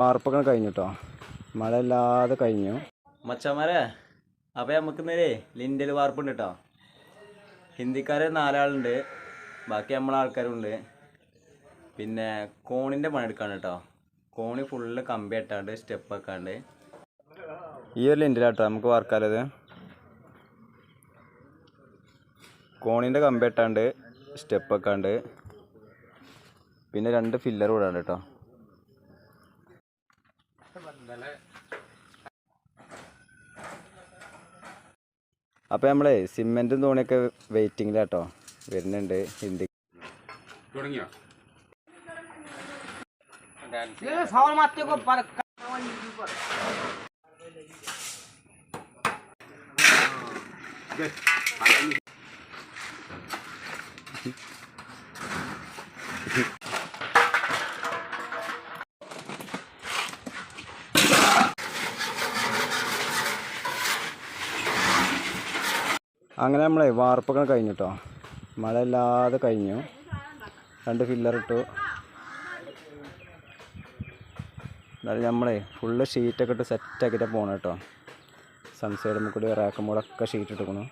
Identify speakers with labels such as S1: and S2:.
S1: വാർപ്പൊക്കെ കഴിഞ്ഞു കേട്ടോ. മഴ ഇല്ലാതെ കഴിഞ്ഞു
S2: മച്ചന്മാരെ. അപ്പോൾ നമുക്കിന്നേ ലിൻഡൽ വാർപ്പുണ്ട് കേട്ടോ. ഹിന്ദിക്കാർ 4 ആളുണ്ട്, ബാക്കി നമ്മളെ ആൾക്കാരുണ്ട്. പിന്നെ കോണിൻ്റെ പണിയെടുക്കാണ് കേട്ടോ. കോണി ഫുള്ള് കമ്പി ഇട്ടാണ്ട് സ്റ്റെപ്പ് വെക്കാണ്ട്
S1: ഈ ഒരു ലിൻഡിലാട്ടോ നമുക്ക് വാർക്കാലത്. കോണിൻ്റെ കമ്പി ഇട്ടാണ്ട് സ്റ്റെപ്പ് വെക്കാണ്ട് പിന്നെ 2 ഫില്ലർ കൂടാണ്ട് കേട്ടോ. അപ്പോൾ നമ്മളെ സിമെൻറ്റും തോണിയൊക്കെ വെയിറ്റിങ്ങിലാട്ടോ വരുന്നുണ്ട്. ഹിന്ദി
S3: തുടങ്ങിയോ?
S1: അങ്ങനെ നമ്മളെ വാർപ്പൊക്കെ കഴിഞ്ഞു കേട്ടോ. മഴ ഇല്ലാതെ കഴിഞ്ഞു. 2 ഫില്ലർ ഇട്ടു. എന്നാലും നമ്മളെ ഫുള്ള് ഷീറ്റൊക്കെ ഇട്ട് സെറ്റാക്കിയിട്ടാണ് പോകണം കേട്ടോ. സൺസൈഡ് കൂടി റാക്കുമ്പോഴൊക്കെ ഷീറ്റ് ഇട്ടിരിക്കുന്നു.